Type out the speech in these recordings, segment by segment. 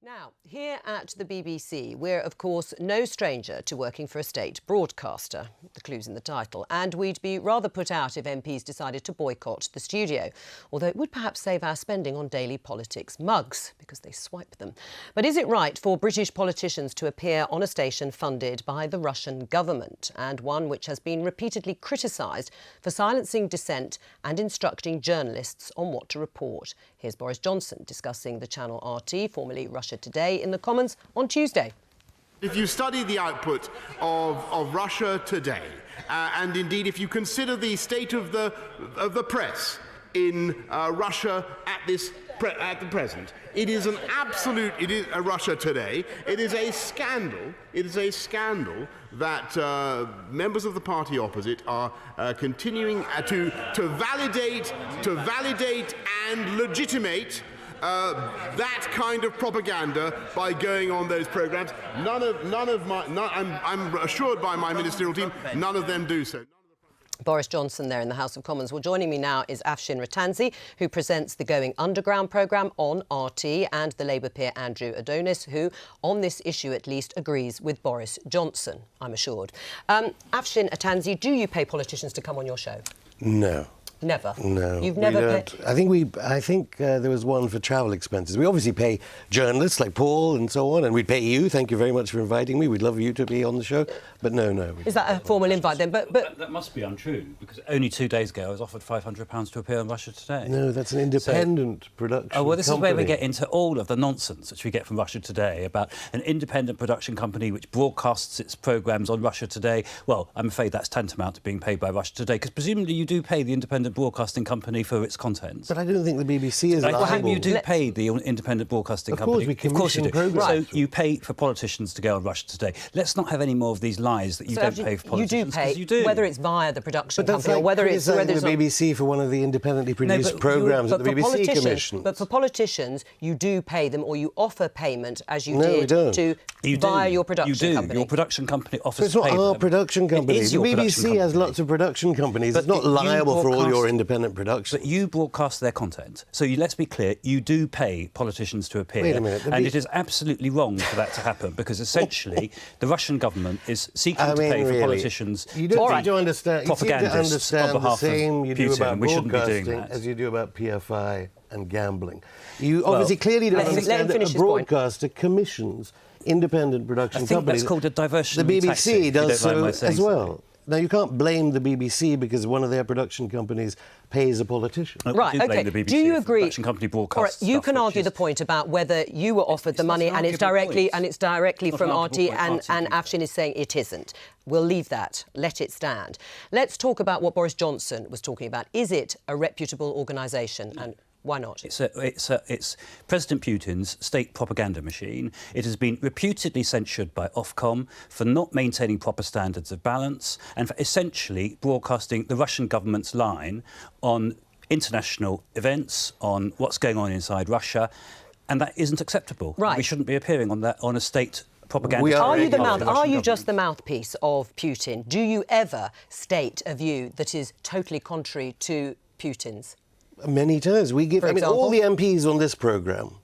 Now, here at the BBC, we're of course no stranger to working for a state broadcaster. The clue's in the title. And we'd be rather put out if MPs decided to boycott the studio. Although it would perhaps save our spending on daily politics mugs, because they swipe them. But is it right for British politicians to appear on a station funded by the Russian government, and one which has been repeatedly criticised for silencing dissent and instructing journalists on what to report? Here's Boris Johnson discussing the channel RT, formerly Russia Today, in the Commons on Tuesday. If you study the output of Russia Today, and indeed if you consider the state of the press in Russia at the present, it is an absolute. It is Russia Today. It is a scandal. It is a scandal that members of the party opposite are continuing to validate and legitimate that kind of propaganda by going on those programmes. I'm assured by my ministerial team, none of them do so. Boris Johnson there in the House of Commons. Well, joining me now is Afshin Rattansi, who presents the Going Underground programme on RT, and the Labour peer Andrew Adonis, who, on this issue at least, agrees with Boris Johnson, I'm assured. Afshin Rattansi, do you pay politicians to come on your show? No. Never? No. You've never paid? I think there was one for travel expenses. We obviously pay journalists like Paul and so on, and we'd pay you. Thank you very much for inviting me. We'd love you to be on the show. But no. Is that a formal invite then? But that must be untrue, because only 2 days ago I was offered £500 to appear on Russia Today. No, that's an independent production Oh, well, this company. is where we get into all of the nonsense which we get from Russia Today about an independent production company which broadcasts its programmes on Russia Today. Well, I'm afraid that's tantamount to being paid by Russia Today, because presumably you do pay the independent broadcasting company for its content. But I don't think the BBC is liable. You do pay the independent broadcasting company. Of course you do. Programmes. So you pay for politicians to go on Russia Today. Let's not have any more of these lies that you don't pay for politicians. You do pay, whether it's via the production company or whether it's the BBC for one of the independently produced programmes at the BBC Commission. But for politicians, you do pay them, or you offer payment, as you did to via your production company. Your production company offers payment. It's not our them. production company. The BBC has lots of production companies. It's not liable for all your independent production. But you broadcast their content. So let's be clear, you do pay politicians to appear. Wait a minute. And it is absolutely wrong for that to happen, because essentially the Russian government is seeking to pay for politicians you don't to be understand propagandists on behalf of you do Putin, about and we shouldn't be doing broadcasting that. as you do about PFI and gambling. You obviously clearly don't understand that a broadcaster commissions independent production companies. I think that's called a diversionary The BBC tactic, does so as well. So. Now, you can't blame the BBC because one of their production companies pays a politician. Right, OK. Do you agree? Production company broadcasts you can argue the point about whether you were offered the money and it's directly from RT, and Afshin is saying it isn't. We'll leave that. Let it stand. Let's talk about what Boris Johnson was talking about. Is it a reputable organisation? And why not? It's President Putin's state propaganda machine. It has been reputedly censured by Ofcom for not maintaining proper standards of balance and for essentially broadcasting the Russian government's line on international events, on what's going on inside Russia, and that isn't acceptable. Right. We shouldn't be appearing on that on a state propaganda. Are you just the mouthpiece of Putin? Do you ever state a view that is totally contrary to Putin's? Many times. We give. All the MPs on this programme,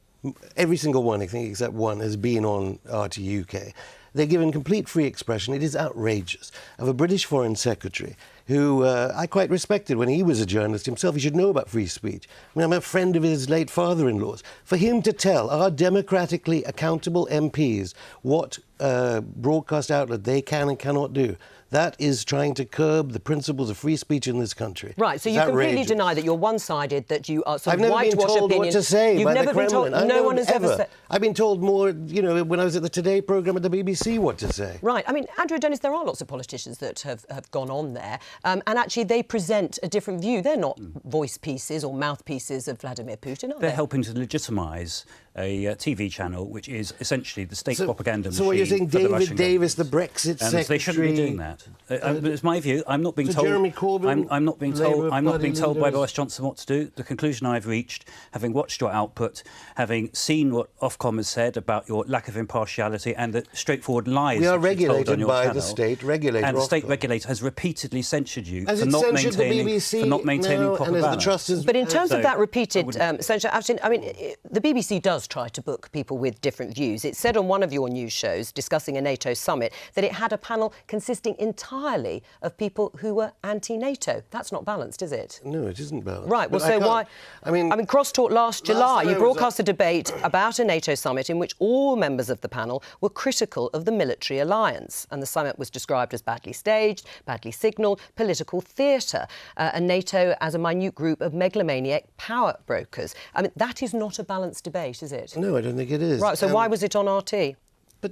every single one, I think, except one, has been on RT UK. They're given complete free expression. It is outrageous. Of a British Foreign Secretary who I quite respected when he was a journalist himself. He should know about free speech. I'm a friend of his late father-in-law's. For him to tell our democratically accountable MPs what broadcast outlet they can and cannot do, that is trying to curb the principles of free speech in this country. Right, so you completely deny that you're one-sided, that you are sort of whitewash opinion. I've never been told what to say by the Kremlin. No one has ever said. I've been told more, when I was at the Today programme at the BBC, what to say. Right, Andrew Adonis, there are lots of politicians that have gone on there, and actually they present a different view. They're not voice pieces or mouthpieces of Vladimir Putin, are they? They're helping to legitimise a TV channel which is essentially the state propaganda machine. So what you're saying, David Davis, the Brexit secretary... They shouldn't be doing that. It's my view. I'm not being told... Jeremy Corbyn, I'm not being told leaders. by Boris Johnson what to do. The conclusion I've reached, having watched your output, having seen what Ofcom has said about your lack of impartiality and the straightforward lies we are which you've told on regulated your by channel, the state regulator. and the state Ofcom. regulator has repeatedly censured you Has for it not censured maintaining, the BBC for not maintaining now, proper and as balance. the trust is, But in terms of that repeated censure, the BBC does does try to book people with different views. It said on one of your news shows, discussing a NATO summit, that it had a panel consisting entirely of people who were anti-NATO. That's not balanced, is it? No, it isn't balanced. Right, well, But so why... I mean, Crosstalk last July, time you I was broadcast a debate about a NATO summit in which all members of the panel were critical of the military alliance. And the summit was described as badly staged, badly signalled, political theatre, and NATO as a minute group of megalomaniac power brokers. I mean, that is not a balanced debate, is it? No, I don't think it is. Right, so why was it on RT? But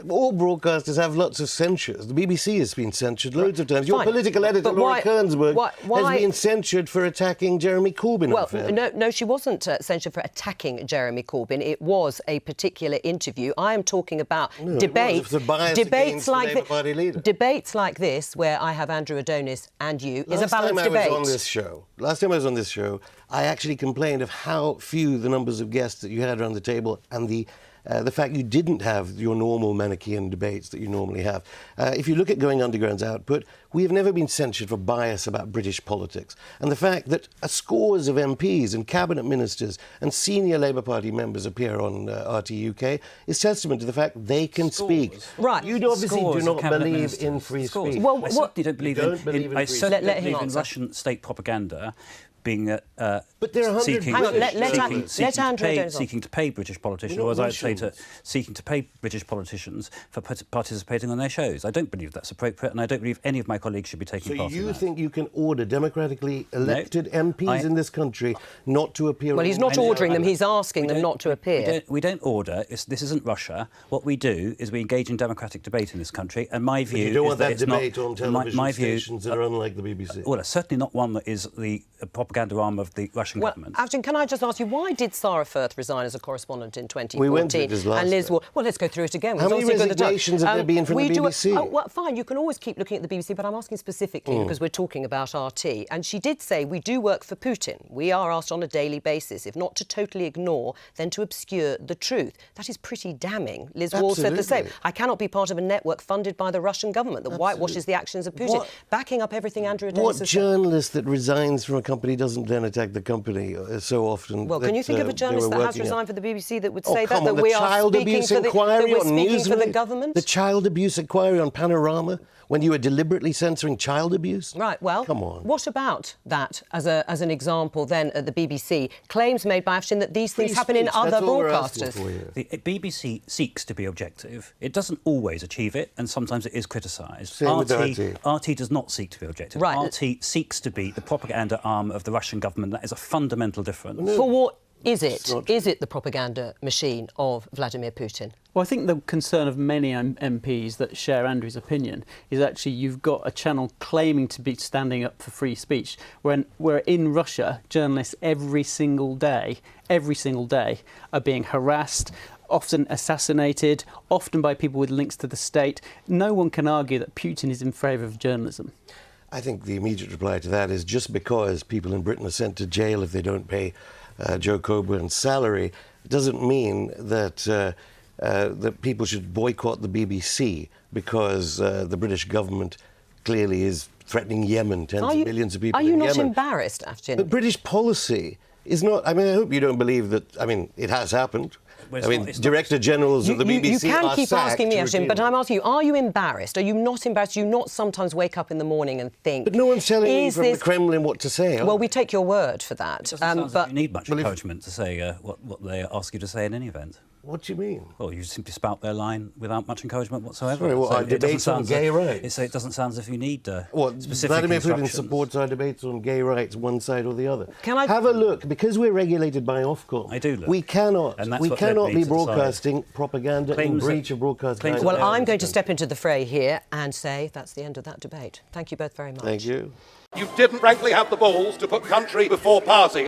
all broadcasters have lots of censures. The BBC has been censured loads of times. Your political editor, Laura Kearnsberg, has been censured for attacking Jeremy Corbyn. Well, no, she wasn't censured for attacking Jeremy Corbyn. It was a particular interview. I am talking about debates like this, where I have Andrew Adonis and you, is a balanced debate. Last time I was on this show, I actually complained of how few the numbers of guests that you had around the table and the fact you didn't have your normal Manichaean debates that you normally have. If you look at Going Underground's output, we have never been censured for bias about British politics. And the fact that scores of MPs and cabinet ministers and senior Labour Party members appear on RT UK is testament to the fact they can speak. Right. You obviously do not believe in free speech. Well, I certainly don't believe in answer. Russian state propaganda being but there are seeking to pay British politicians, or as I would say, seeking to pay British politicians for participating on their shows. I don't believe that's appropriate, and I don't believe any of my colleagues should be taking part in that. So you think you can order democratically elected MPs in this country not to appear? Well, he's not ordering them, he's asking them not to appear. We don't order. This isn't Russia. What we do is we engage in democratic debate in this country, and my view you don't want that it's debate not, on television stations that are unlike the BBC. Well, it's certainly not one that is the propaganda arm of the Russian government. Afshin, can I just ask you, why did Sarah Firth resign as a correspondent in 2014? We went through this last time. Well, let's go through it again. How many resignations have there been from the BBC? Well, fine, you can always keep looking at the BBC, but I'm asking specifically because we're talking about RT. And she did say, we do work for Putin. We are asked on a daily basis, if not to totally ignore, then to obscure the truth. That is pretty damning. Liz Wall said the same. I cannot be part of a network funded by the Russian government that whitewashes the actions of Putin, backing up everything Andrew Adonis has said. What journalist that resigns from a company doesn't then attack the company so often? Well, can you think of a journalist that has resigned for the BBC that would say that we are speaking for the government? The child abuse inquiry on Panorama, when you were deliberately censoring child abuse? Right, well, come on. What about that as an example then at the BBC? Claims made by Afshin that these things happen in other broadcasters. The BBC seeks to be objective. It doesn't always achieve it, and sometimes it is criticised. RT does not seek to be objective. Right. RT seeks to be the propaganda arm of the Russian government. That is a fundamental difference. For what is it? Is it the propaganda machine of Vladimir Putin? Well, I think the concern of many MPs that share Andrew's opinion is actually you've got a channel claiming to be standing up for free speech, where in Russia, journalists every single day are being harassed, often assassinated, often by people with links to the state. No one can argue that Putin is in favour of journalism. I think the immediate reply to that is just because people in Britain are sent to jail if they don't pay Joe Coburn's salary doesn't mean that that people should boycott the BBC because the British government clearly is threatening Yemen, tens of millions of people in Yemen. Are you not embarrassed, Afshin? But British policy is not... I mean, I hope you don't believe that... I mean, it has happened. Director Generals of the BBC You can keep asking me, Afshin, but I'm asking you, are you embarrassed? Are you not embarrassed? Do you not sometimes wake up in the morning and think... But no one's telling me from the Kremlin what to say. Well, we take your word for that. But you need much encouragement to say what they ask you to say in any event. What do you mean? Well, you simply spout their line without much encouragement whatsoever. Sorry, our debates on gay rights? It doesn't sound as if you need specific Vladimir Putin instructions. supports our debates on gay rights, one side or the other. Can I have a look? Because we're regulated by Ofcom. I do look. We cannot be broadcasting propaganda in breach of broadcast guidelines. Well, I'm going to step into the fray here and say that's the end of that debate. Thank you both very much. Thank you. You didn't frankly have the balls to put country before party.